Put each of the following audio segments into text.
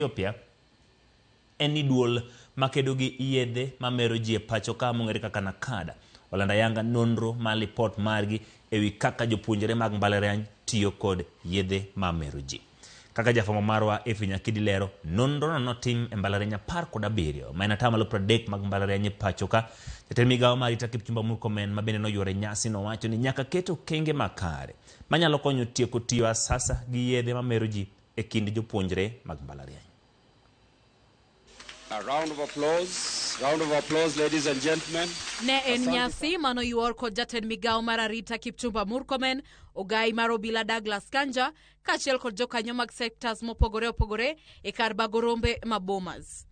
Ethiopia eni duol makedo gi yedhe mamero ji e pacho ka mong'ere kaka nakada olanda yanga nonro ma lipot margi ewi kaka jopuonjre mag mbalariany tiyo kod yedhe mamero ji. Kaka jafamo marwa Nyakidi lero, nonro notim e mbalariany 17 ma en atamalo 30 mag mbalariany e pacho ka. Jatend migawo mar arita Kipchumba Murkomen ma bende noyuore nyasi nowacho ni nyaka keto kenge makare manyalo konyo tieko tiyo asasa gi yedhe mamero ji e kind jopuonjre mag mbalariany. A round of applause, ladies and gentlemen. Ne en nyasi mano yuor kod jatend migawo mar arita Kipchumba Murkomen, ogai mar obila Douglas Kanja, kachiel kod jokanyo mag sectors mopogore opogore e kar bagorombe ma Bomas.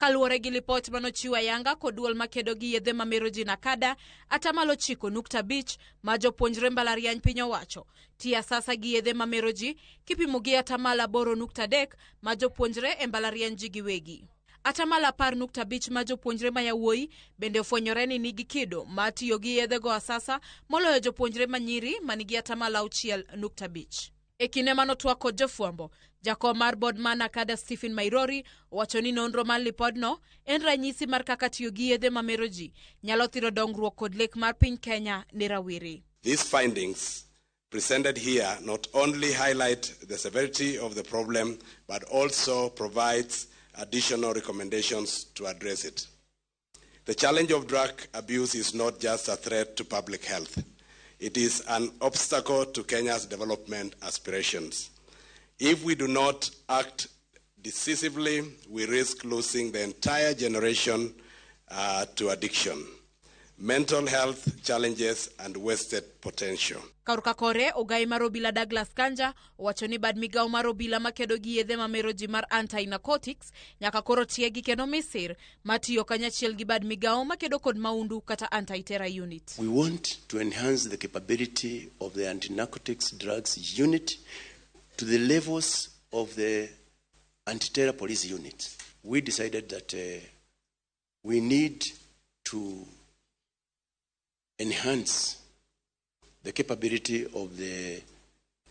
Kaluwore gi lipot manochiw ayanga kod duol makedo gi yedhe mamero ji nakada, atamalo 9.5 ma jopuonjre mbalariany piny owacho tiyo asasa gi yedhe mamero ji kipimo gi atamalo 8.3 ma jopuonjre e mbalariany ji giwegi. Atamalo 10.5 ma jopuonjre ma yawuoyi bende ofwenyore ni nigi kido ma tiyo gi yedhe go asasa moloyo jopuonjre manyiri manigi atamalo 6.5. E kinde manotwak kod jofwambo, jakom mar bod ma nakada Stephen Mairori owacho ni nonro mar lipodno en ranyisi mar kaka tiyo gi yedhe mamero ji nyalo thiro dongruok kod lek mar piny Kenya ne rawere. These findings presented here not only highlight the severity of the problem but also provides additional recommendations to address it. The challenge of drug abuse is not just a threat to public health. It is an obstacle to Kenya's development aspirations. If we do not act decisively, we risk losing the entire generation to addiction, mental health challenges, and wasted potential. Karuka kore ogai mar obila Douglas Kanja owacho ni bad migawo mar obila makedo gi yedhe mamero ji mar anti-narcotics nyaka koro tiegi kendo misir matiyo kanyachiel gi bad migawo makedo kod maundu kata anti-terror unit. We want to enhance the capability of the anti-narcotics drugs unit to the levels of the anti-terror police unit. We decided that we need to enhance the capability of the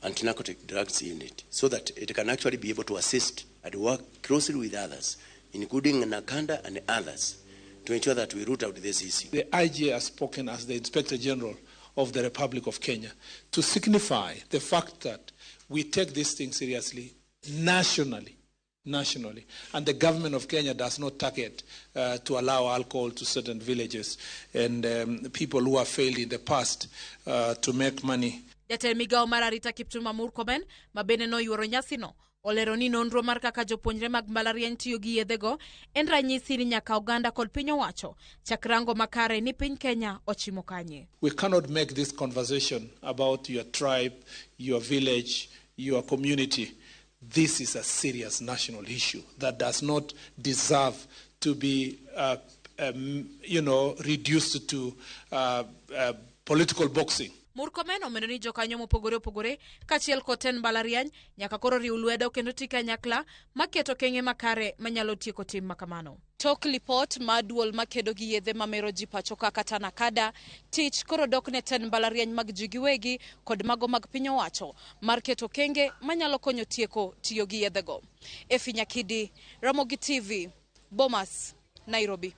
anti-narcotic drugs unit so that it can actually be able to assist and work closely with others, including Nakanda and others, to ensure that we root out this issue. The IG has spoken as the Inspector General of the Republic of Kenya to signify the fact that we take this thing seriously nationally, and the government of Kenya does not target to allow alcohol to certain villages and people who have failed in the past to make money. Jatend migawo mar arita Kipchumba Murkomen ma bende noyuoro nyasino olero ni nonro mar kaka jopuonjre mag mbalariany tiyo gi yedhego en ranyisi ni nyaka oganda kod piny owacho chakrango makare ni piny Kenya ochimo kanye. We cannot make this conversation about your tribe, your village, your community. This is a serious national issue that does not deserve to be, reduced to political boxing. Murkomen omedo ni jokanyo mopogore opogore kachiel kod ten mbalariany nyaka koro riw lwedo kendo tika nyakla maketo kenge makare manyalo tieko tim makamano. Tok lipot ma duol makedo gi yedhe mamero ji pacho kata nakada tich koro dok ne ten mbalariany mag ji giwegi kod mago mag piny owacho mar keto kenge manyalo konyo tieko tiyo gi yedhego. Nyakidi, Ramogi TV, Bomas, Nairobi.